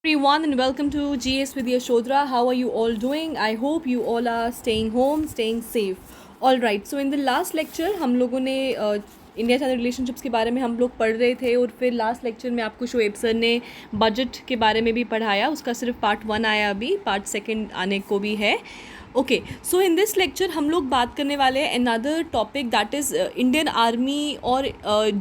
Everyone and welcome to GS with Yashodhra. How are you all doing? I hope you all are staying home, staying safe. All right. So in the last lecture हम लोगों ने India China relationships के बारे में हम लोग पढ़ रहे थे और फिर लास्ट लेक्चर में आपको शोएब सर ने बजट के बारे में भी पढ़ाया. उसका सिर्फ पार्ट 1 आया, अभी पार्ट 2 आने को भी है. Okay, so in this lecture हम लोग बात करने वाले हैं another topic that is Indian army और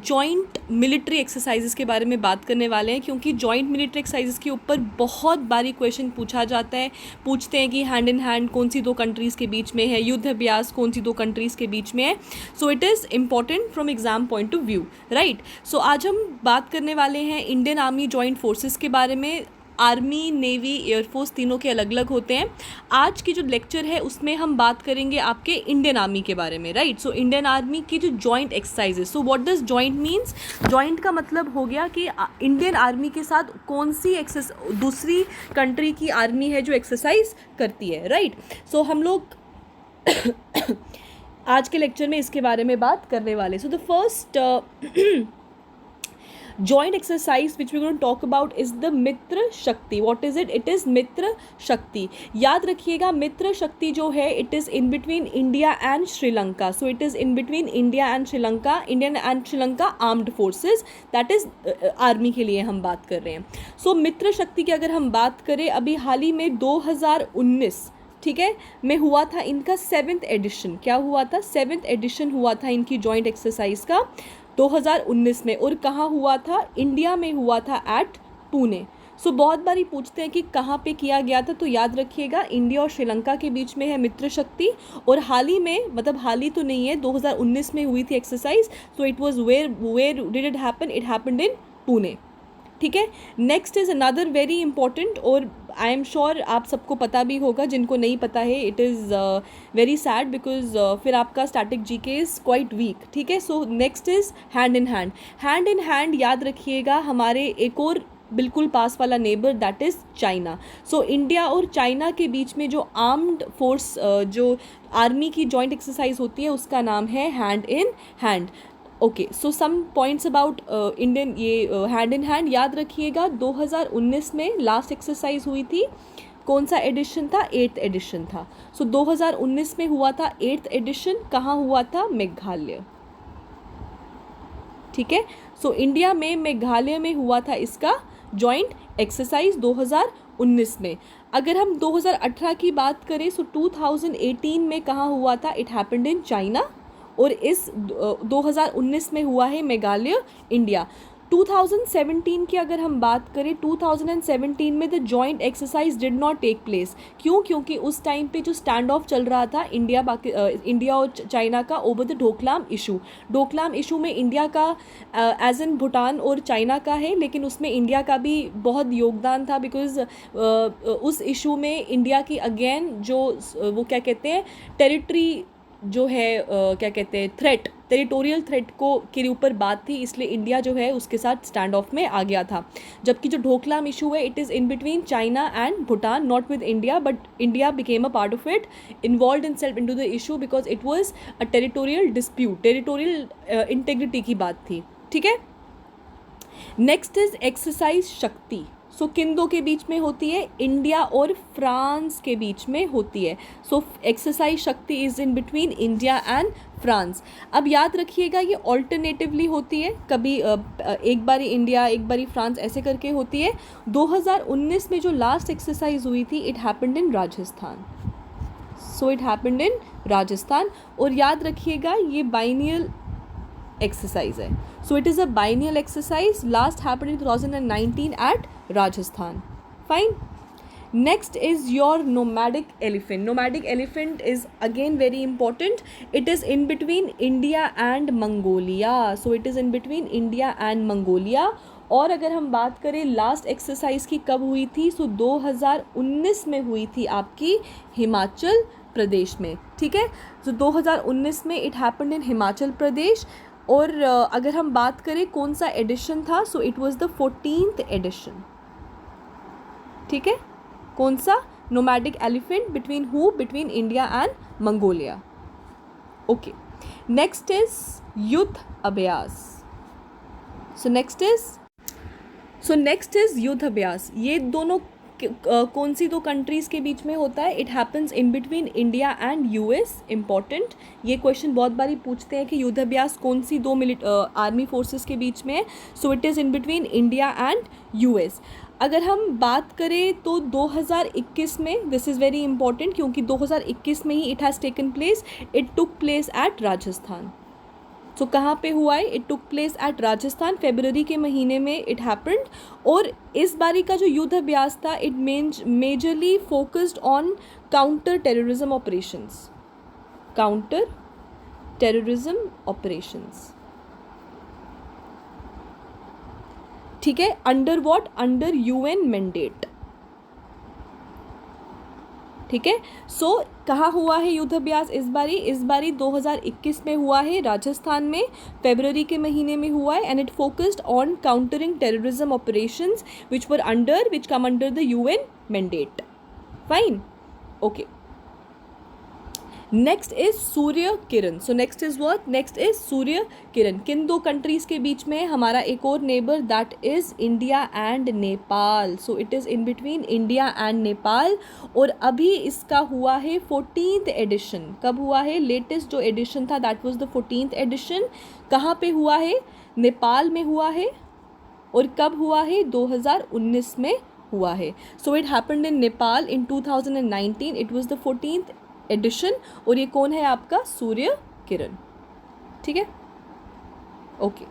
जॉइंट मिलिट्री एक्सरसाइजेस के बारे में बात करने वाले हैं, क्योंकि जॉइंट मिलिट्री एक्सरसाइजेस के ऊपर बहुत बारी क्वेश्चन पूछा जाता है. पूछते हैं कि हैंड इन हैंड कौन सी दो कंट्रीज़ के बीच में है, युद्ध अभ्यास कौन सी दो कंट्रीज़ के बीच में है. So it is important from exam point of view, right. So आज हम बात करने वाले हैं इंडियन आर्मी जॉइंट फोर्सेस के बारे में. आर्मी, नेवी, एयरफोर्स तीनों के अलग अलग होते हैं. आज की जो लेक्चर है उसमें हम बात करेंगे आपके इंडियन आर्मी के बारे में, राइट. सो इंडियन आर्मी की जो joint exercises. So what does joint means? Joint का मतलब हो गया कि इंडियन आर्मी के साथ कौन सी दूसरी कंट्री की आर्मी है जो एक्सरसाइज करती है, राइट. सो हम लोग आज के लेक्चर में इसके बारे में बात करने वाले. So the first joint exercise which we're going to talk about is the मित्र शक्ति. what is it? it is मित्र शक्ति. याद रखिएगा, मित्र शक्ति जो है it is in between India and Sri Lanka. so it is in between India and Sri Lanka, Indian and Sri Lanka armed forces, that is army के लिए हम बात कर रहे हैं. so मित्र शक्ति की अगर हम बात करें, अभी हाल ही में 2019, ठीक है, में हुआ था इनका 7th एडिशन. क्या हुआ था? 7th एडिशन हुआ था इनकी जॉइंट एक्सरसाइज का 2019 में. और कहाँ हुआ था? इंडिया में हुआ था, एट पुणे. सो बहुत बारी पूछते हैं कि कहाँ पे किया गया था, तो याद रखिएगा इंडिया और श्रीलंका के बीच में है मित्र शक्ति. और हाल ही में, मतलब हाल ही तो नहीं है, 2019 में हुई थी exercise. So it was where did it happen? It happened in Pune, ठीक है. Next is another very important, और आई एम श्योर आप सबको पता भी होगा. जिनको नहीं पता है, it is very sad because फिर आपका static GK is quite weak, ठीक है. So next is hand in hand. Hand in hand याद रखिएगा, हमारे एक और बिल्कुल पास वाला neighbour that is China. So India और चाइना के बीच में जो आर्म्ड फोर्स जो आर्मी की जॉइंट एक्सरसाइज होती है उसका नाम है हैंड इन हैंड. Okay, so some points about Indian ये हैंड इन हैंड. याद रखिएगा 2019 में लास्ट एक्सरसाइज हुई थी. कौन सा एडिशन था? 8th एडिशन था. सो 2019 में हुआ था 8th एडिशन. कहाँ हुआ था? मेघालय, ठीक है. सो इंडिया में मेघालय में हुआ था इसका जॉइंट एक्सरसाइज 2019 में. अगर हम 2018 की बात करें, सो 2018 में कहाँ हुआ था? It happened in China. और इस 2019 में हुआ है मेघालय, इंडिया. 2017 की अगर हम बात करें, 2017 में the joint exercise did not take place. क्यों? क्योंकि उस टाइम पे जो स्टैंड ऑफ चल रहा था इंडिया और चाइना का over the Doklam issue. Doklam issue में इंडिया का एज इन भूटान और चाइना का है, लेकिन उसमें इंडिया का भी बहुत योगदान था. बिकॉज उस इशू में इंडिया की अगेन जो वो क्या कहते हैं, टेरिटरी जो है क्या कहते हैं, थ्रेट, टेरिटोरियल थ्रेट को के ऊपर बात थी, इसलिए इंडिया जो है उसके साथ स्टैंड ऑफ में आ गया था. जबकि जो ढोकलाम इशू है, it is in between China and Bhutan, not with India, but India became a part of it, involve in self into the issue because it was a territorial dispute, territorial integrity की बात थी, ठीक है. Next is exercise शक्ति. सो किन दो के बीच में होती है? इंडिया और फ्रांस के बीच में होती है. सो एक्सरसाइज शक्ति is in between India and France. अब याद रखिएगा ये ऑल्टरनेटिवली होती है, कभी एक बारी इंडिया एक बारी फ्रांस ऐसे करके होती है. 2019 में जो लास्ट एक्सरसाइज हुई थी, it happened in Rajasthan. So it happened in Rajasthan. और याद रखिएगा ये बाइनियल एक्सरसाइज है. So it is a biennial exercise. Last happened in 2019 at Rajasthan. Fine. Next is your nomadic elephant. Nomadic elephant is again very important. It is in between India and Mongolia. So it is in between India and Mongolia. और अगर हम बात करें last exercise की कब हुई थी, सो 2019 में हुई थी आपकी हिमाचल प्रदेश में, ठीक है. सो 2019 में it happened in Himachal Pradesh. और अगर हम बात करें कौन सा एडिशन था, so it was the 14th edition, ठीक है. कौन सा? Nomadic elephant. Between who? Between India and Mongolia. Okay. Next is Yudh Abhyas. So next is so next is Yudh Abhyas. ये दोनों कौन सी दो कंट्रीज़ के बीच में होता है? It happens in between India and US. Important, ये क्वेश्चन बहुत बारी पूछते हैं कि युद्ध अभ्यास कौन सी दो आर्मी फोर्सेस के बीच में है। So it is in between India and US. अगर हम बात करें तो 2021 में, दिस इज़ वेरी इंपॉर्टेंट क्योंकि 2021 में ही it has taken place. It took place at Rajasthan. So कहाँ पे हुआ है? It took place at Rajasthan, फरवरी के महीने में इट हैपेंड। और इस बारी का जो युद्ध अभ्यास था, it majorly focused on counter terrorism operations. Counter terrorism operations, ठीक है। Under what? Under UN mandate, ठीक है। सो कहाँ हुआ है युद्ध अभ्यास इस बारी? इस बारी 2021 में हुआ है, राजस्थान में, फरवरी के महीने में हुआ है। And it focused on countering terrorism operations which come under the UN mandate. Fine, okay. Next is Surya Kiran. So next is what? Next is Surya Kiran. किन दो कंट्रीज के बीच में? हमारा एक और neighbour, that is India and Nepal. So it is in between India and Nepal. और अभी इसका हुआ है 14th एडिशन। कब हुआ है? लेटेस्ट जो एडिशन था that was the 14th addition. कहाँ पे हुआ है? नेपाल में हुआ है। और कब हुआ है? 2019 में हुआ है। So it happened in Nepal in 2019। It was the 14th edition. और ये कौन है आपका? सूर्य किरण, ठीक है, okay.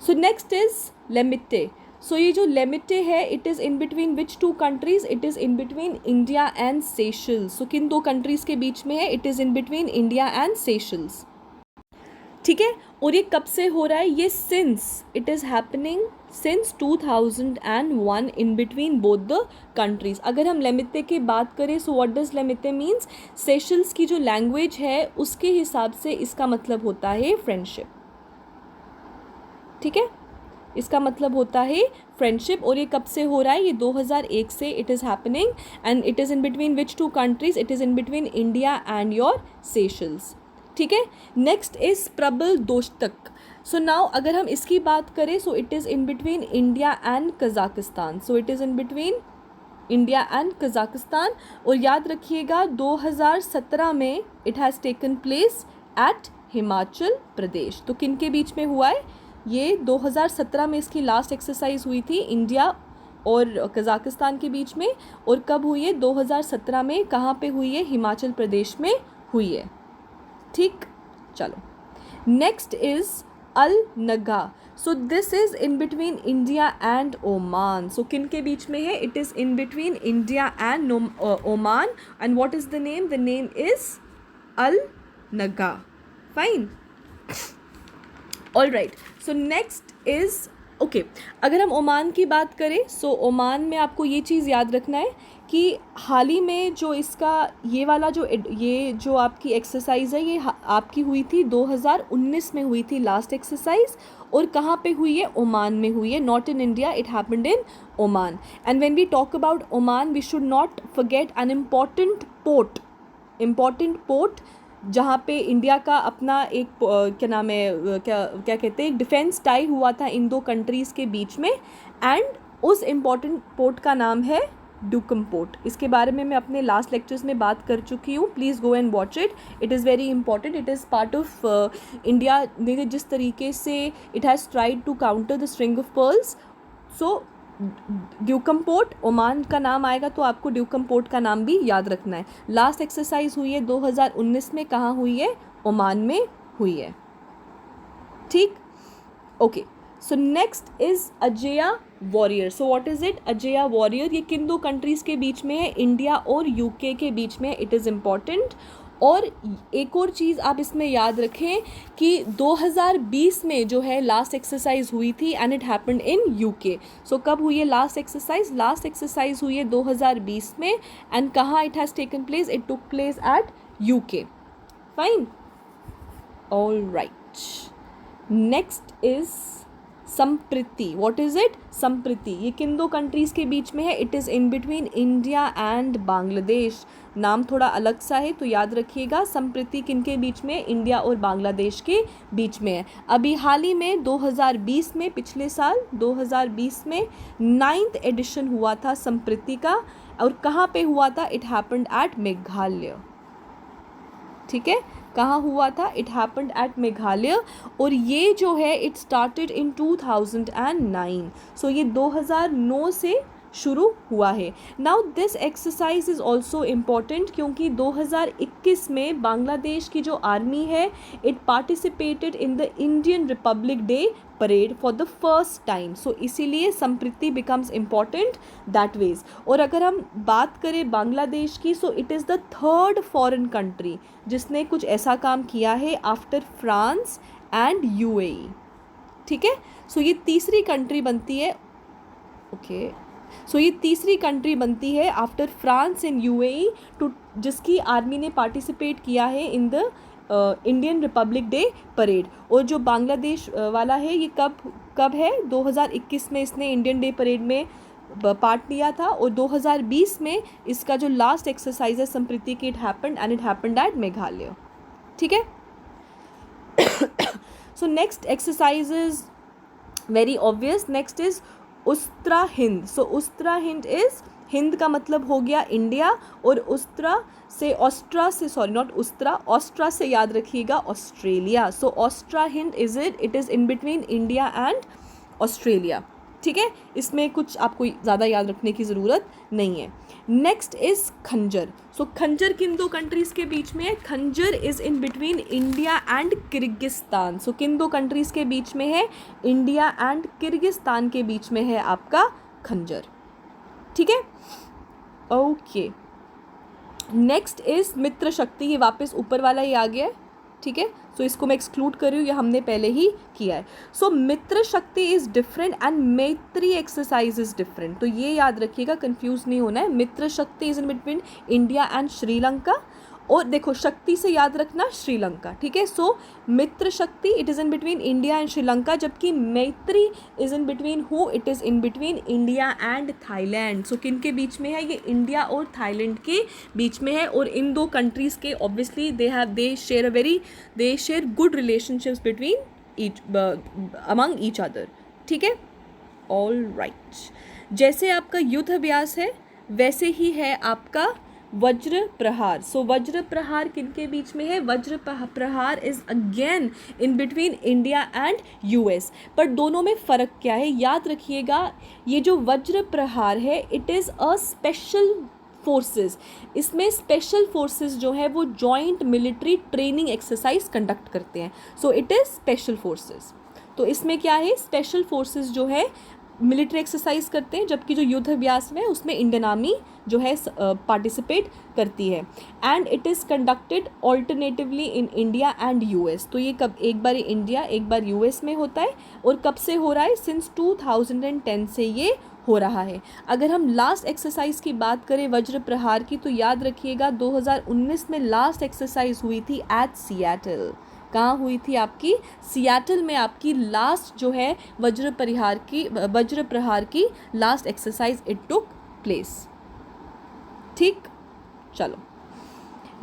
So next is Lamitiye. So ये जो लेमिटे है, it is in between which two countries? It is in between India and Seychelles. So किन दो कंट्रीज के बीच में है? It is in between India and Seychelles, ठीक है। और ये कब से हो रहा है? ये it is happening since 2001 in between both the countries. अगर हम लेमिते की बात करें, so what does Lamitiye means? Seychelles की जो लैंग्वेज है उसके हिसाब से इसका मतलब होता है फ्रेंडशिप, ठीक है, इसका मतलब होता है फ्रेंडशिप। और ये कब से हो रहा है? ये 2001 से it is happening. And it is in between which two countries? It is in between India and your Seychelles, ठीक है। नेक्स्ट इज प्रबल दोस्तक। सो नाउ अगर हम इसकी बात करें, so it is in between India and Kazakhstan. So it is in between India and Kazakhstan. और याद रखिएगा 2017 में it has taken place at Himachal Pradesh. तो किन के बीच में हुआ है? ये 2017 में इसकी लास्ट एक्सरसाइज हुई थी इंडिया और कजाकिस्तान के बीच में। और कब हुई है? 2017 में। कहाँ पे हुई है? हिमाचल प्रदेश में हुई है, ठीक। चलो, next is Al Najah. So this is in between India and Oman. So किन के बीच में है? It is in between India and Oman. And what is the name? The name is Al Najah. Fine, all right. So next is, okay, अगर हम Oman की बात करें, सो ओमान में आपको ये चीज़ याद रखना है कि हाल ही में जो इसका ये वाला जो आपकी एक्सरसाइज है, ये आपकी हुई थी 2019 में हुई थी लास्ट एक्सरसाइज। और कहाँ पे हुई है? ओमान में हुई है, not in India, it happened in Oman. And when we talk about Oman, we should not forget an important port जहाँ पे इंडिया का अपना एक क्या नाम है, क्या कहते हैं, एक डिफेंस टाई हुआ था इन दो कंट्रीज़ के बीच में। एंड उस इम्पॉर्टेंट पोर्ट का नाम है ड्यूकम पोर्ट। इसके बारे में मैं अपने लास्ट लेक्चर्स में बात कर चुकी हूँ, please go and watch it, it is very important. It is part of India ने जिस तरीके से it has tried to counter the string of pearls. So Duqm port, Oman का नाम आएगा तो आपको ड्यूकम पोर्ट का नाम भी याद रखना है। लास्ट एक्सरसाइज हुई है 2019 में। कहाँ हुई है? ओमान में हुई है, ठीक, okay. So next is Ajeya warrior. So what is it? Ajeya warrior. ये किन दो कंट्रीज़ के बीच में है? इंडिया और यूके के बीच में। It is important. और एक और चीज़ आप इसमें याद रखें कि 2020 में जो है लास्ट एक्सरसाइज हुई थी and it happened in UK. So कब हुई है लास्ट एक्सरसाइज? लास्ट एक्सरसाइज हुई है 2020 में। एंड कहाँ it has taken place? It took place eight UK. Fine, all right. Next is Sampriti, what is it? Sampriti. ये किन दो कंट्रीज़ के बीच में है? It is in between India and Bangladesh. नाम थोड़ा अलग सा है तो याद रखिएगा, संप्रीति किन के बीच में? इंडिया और बांग्लादेश के बीच में है। अभी हाल ही में 2020 में, पिछले साल 2020 में 9th एडिशन हुआ था संप्रीति का, और कहाँ पे हुआ था? It happened eight Meghalaya. ठीक है, कहाँ हुआ था? It happened eight Meghalaya. और ये जो है इट स्टार्टेड इन 2009, सो ये 2009 से शुरू हुआ है। Now this exercise is also important क्योंकि 2021 में बांग्लादेश की जो आर्मी है it participated in the Indian Republic day parade for the first time, so इसीलिए Sampriti becomes important that way. और अगर हम बात करें बांग्लादेश की, so it is the third foreign country जिसने कुछ ऐसा काम किया है आफ्टर फ्रांस एंड यूएई। ठीक है, सो ये तीसरी कंट्री बनती है, ओके, सो ये तीसरी कंट्री बनती है after France and UAE too, जिसकी आर्मी ने पार्टिसिपेट किया है in the Indian Republic day parade. और जो बांग्लादेश वाला है ये कब है? 2021 में इसने इंडियन डे परेड में पार्ट लिया था, और 2020 में इसका जो लास्ट एक्सरसाइज है संप्रीति की, it happened and it happened eight Meghalaya. ठीक है, so next exercise is very obvious, next is Ustraa Hind. So Ustraa Hind is, Hind का मतलब हो गया इंडिया, और उस्त्रा से, ऑस्ट्रा से, सॉरी नॉट उस्त्रा, ऑस्ट्रा से याद रखिएगा Australia. So Austra Hind is it is in between India and Australia. ठीक है, इसमें कुछ आपको ज़्यादा याद रखने की ज़रूरत नहीं है। नेक्स्ट इज़ खंजर। सो खंजर किन दो कंट्रीज़ के बीच में है? Khanjar is in between India and Kyrgyzstan. So किन दो कंट्रीज़ के बीच में है? इंडिया एंड किर्गिस्तान के बीच में है आपका खंजर। ठीक है, ओके। नेक्स्ट इज़ मित्र शक्ति, ये वापस ऊपर वाला ही आ गया है। ठीक है, सो इसको मैं एक्सक्लूड कर रही हूँ, ये हमने पहले ही किया है। सो मित्र शक्ति इज़ डिफरेंट एंड मैत्री एक्सरसाइज इज़ डिफरेंट, तो ये याद रखिएगा, कंफ्यूज नहीं होना है। मित्र शक्ति is in between India and Sri Lanka, और देखो शक्ति से याद रखना श्रीलंका। ठीक है, so Mitra Shakti it is in between India and Sri Lanka, जबकि Maitri is in between who? It is in between India and Thailand. So किन के बीच में है? ये इंडिया और थाईलैंड के बीच में है, और इन दो कंट्रीज़ के obviously they share good relationships between each among each other. ठीक है, ऑल राइट। जैसे आपका युद्ध अभ्यास है वैसे ही है आपका वज्र प्रहार। सो वज्र प्रहार किन के बीच में है? वज्र प्रहार is again in between India and US. पर दोनों में फ़र्क क्या है याद रखिएगा, ये जो वज्र प्रहार है it is a special forces. इसमें स्पेशल फोर्सेस जो है वो joint military training exercise conduct करते हैं, सो इट इज़ स्पेशल फोर्सेस। तो इसमें क्या है? स्पेशल फोर्सेस जो है मिलिट्री एक्सरसाइज करते हैं, जबकि जो युद्ध अभ्यास में उसमें इंडियन आर्मी जो है पार्टिसिपेट करती है। And it is conducted alternatively in India and US. तो ये कब, एक बार इंडिया एक बार यूएस में होता है, और कब से हो रहा है? सिंस 2010 से ये हो रहा है। अगर हम लास्ट एक्सरसाइज की बात करें वज्र प्रहार की, तो याद रखिएगा 2019 में लास्ट एक्सरसाइज हुई थी एट सियाटल। कहाँ हुई थी? आपकी सियाटल में आपकी लास्ट जो है वज्र प्रहार की last exercise it took place. ठीक, चलो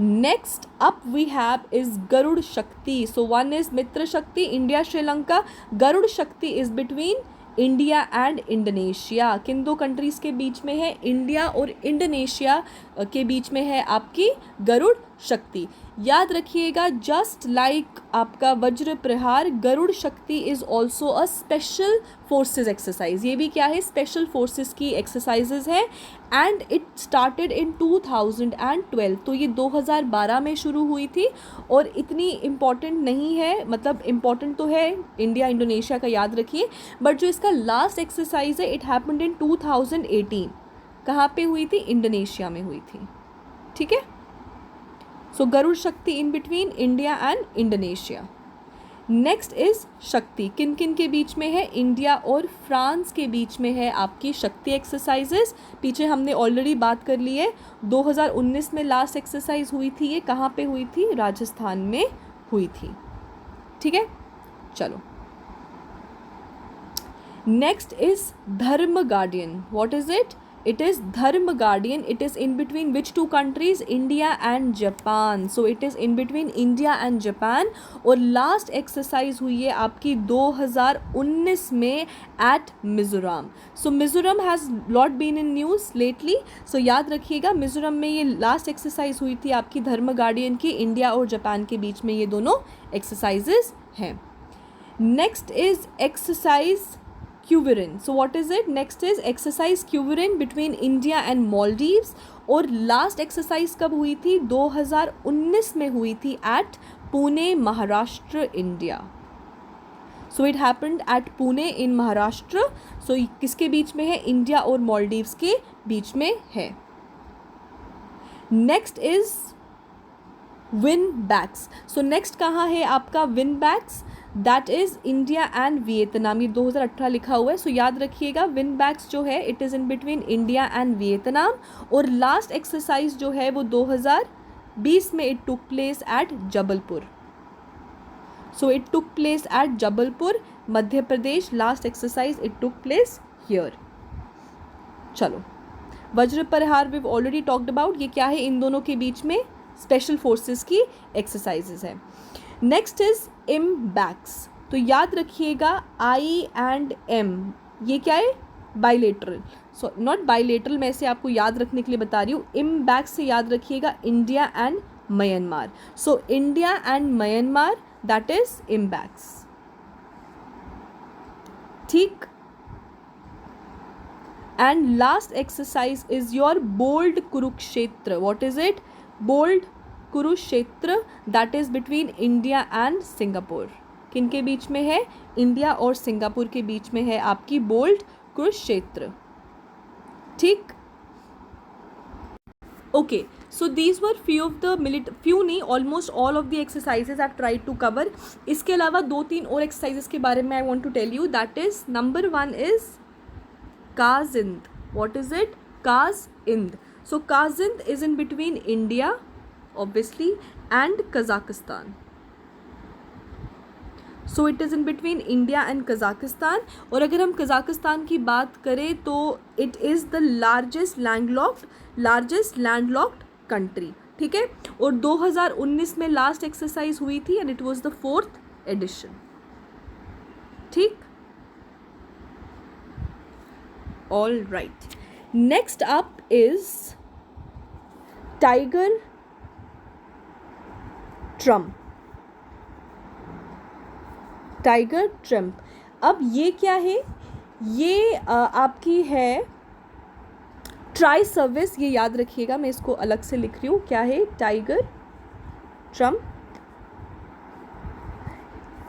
next up we have is Garuda Shakti. So one is मित्र शक्ति इंडिया श्रीलंका, गरुड़ शक्ति is between India and Indonesia. किन दो कंट्रीज़ के बीच में है? इंडिया और इंडोनेशिया के बीच में है आपकी गरुड़ शक्ति। याद रखिएगा जस्ट लाइक आपका वज्र प्रहार, गरुड़ शक्ति is also a special forces exercise. ये भी क्या है? स्पेशल फोर्सेस की एक्सरसाइजेज है, एंड इट स्टार्टेड इन 2012। तो ये 2012 में शुरू हुई थी, और इतनी इम्पॉर्टेंट नहीं है, मतलब इम्पॉर्टेंट तो है इंडिया इंडोनेशिया का, याद रखिए, बट जो इसका लास्ट एक्सरसाइज है इट हैपेंड इन 2018। कहाँ पे हुई थी? इंडोनेशिया में हुई थी। ठीक है, सो गरुड़ शक्ति इन between India and Indonesia. Next is शक्ति, किन किन के बीच में है? इंडिया और फ्रांस के बीच में है आपकी शक्ति एक्सरसाइजेस। पीछे हमने ऑलरेडी बात कर ली है, 2019 में लास्ट एक्सरसाइज हुई थी, ये कहाँ पे हुई थी? राजस्थान में हुई थी। ठीक है, चलो Next is Dharma Guardian. What is it? It is Dharma Guardian. It is in between which two countries? India and Japan. So it is in between India and Japan. और लास्ट एक्सरसाइज हुई है आपकी 2019 में at Mizoram. So Mizoram has lot been in news lately. So याद रखिएगा, मिज़ोरम में ये last exercise हुई थी आपकी धर्म गार्डियन की. इंडिया और जापान के बीच में ये दोनों एक्सरसाइजेज हैं. Next is exercise Cuvirin. So what is it? Next is exercise Cuvirin between India and Maldives. और लास्ट एक्सरसाइज कब हुई थी? 2019 में हुई थी at Pune, Maharashtra, India. So it happened at Pune in Maharashtra. So किसके बीच में है? इंडिया और मालदीव्स के बीच में है. Next is Vinbax. So next कहाँ है आपका Vinbax? That is India and Vietnam. ये 2018 लिखा हुआ है. सो याद रखिएगा, विन बैक्स जो है it is in between India and Vietnam. और लास्ट एक्सरसाइज जो है वो 2020 में it took place eight Jabalpur. So it took place eight Jabalpur, Madhya Pradesh. Last exercise it took place here. चलो, वज्र प्रहार वी ऑलरेडी टॉक्ड अबाउट. ये क्या है? इन दोनों के बीच में स्पेशल फोर्सेस की एक्सरसाइजेज है. Next is IMBEX. तो याद रखिएगा आई एंड एम, ये क्या है? बाइलेटरल. सो नॉट बाइलेटरल, मैं इसे आपको याद रखने के लिए बता रही हूँ. इम्बैक्स से याद रखिएगा India and Myanmar. So India and Myanmar, that is IMBEX. ठीक. And last exercise is your bold Kurukshetra. What is it? Bold Kurukshetra, that is between India and Singapore. किन के बीच में है? इंडिया और सिंगापुर के बीच में है आपकी बोल्ड कुरुक्षेत्र. ठीक. Okay, so these were few of the few नहीं, almost all of the exercises I tried to cover. इसके अलावा 2-3 और एक्सरसाइजेज के बारे में I want to tell you. That is number 1 is Kazind. What is it? Kazind. So Kazind is in between India obviously and Kazakhstan. So it is in between India and Kazakhstan. और अगर हम Kazakhstan की बात करें तो it is the largest landlocked country. ठीक है. और 2019 में लास्ट एक्सरसाइज हुई थी and it was the 4th edition. ठीक. All right. Next up is Tiger Trump. Tiger Trump. अब ये क्या है? ये आपकी है ट्राई सर्विस. ये याद रखिएगा, मैं इसको अलग से लिख रही हूँ. क्या है? Tiger Trump.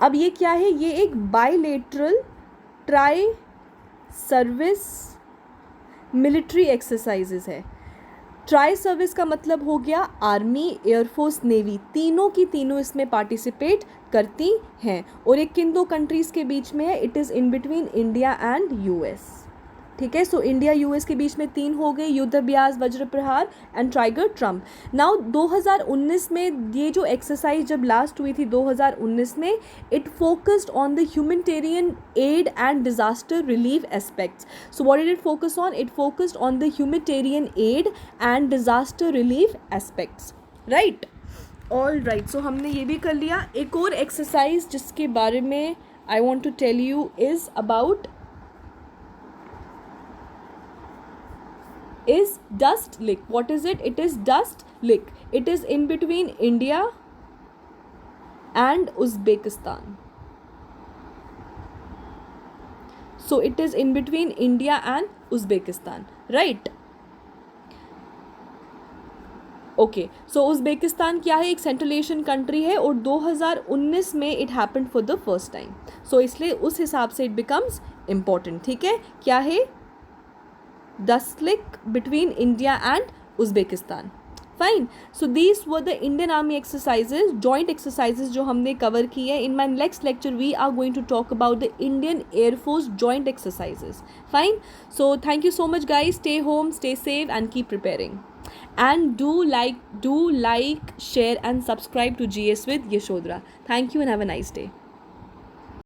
अब ये क्या है? ये एक bilateral tri service military exercises है. ट्राई सर्विस का मतलब हो गया आर्मी, एयरफोर्स, नेवी, तीनों की तीनों इसमें पार्टिसिपेट करती हैं. और एक किन 2 कंट्रीज़ के बीच में है? It is in between India and US. ठीक है. सो इंडिया यूएस के बीच में 3 हो गए, युद्ध अभ्यास, वज्र प्रहार एंड टाइगर ट्रम्प. नाउ 2019 में ये जो एक्सरसाइज जब लास्ट हुई थी 2019 में, it focused on the humanitarian aid and disaster relief aspects. So what did it focus on? It focused on the humanitarian aid and disaster relief aspects. Right. All right. So हमने ये भी कर लिया. एक और एक्सरसाइज जिसके बारे में I want to tell you is about is Dust Lick. What is it? It is Dust Lick. It is in between India and Uzbekistan. So it is in between India and Uzbekistan, right? Okay. So Uzbekistan क्या है? एक central Asian country है और 2019 में it happened for the first time. So इसलिए उस हिसाब से इट बिकम्स इम्पॉर्टेंट. ठीक है. क्या है? Dust Lick between India and Uzbekistan. Fine. So these were the Indian Army exercises, joint exercises जो हमने cover की है. In my next lecture we are going to talk about the Indian Air Force joint exercises. Fine. So thank you so much guys. Stay home, stay safe and keep preparing. And do like, share and subscribe to GS with Yashodhara. Thank you and have a nice day.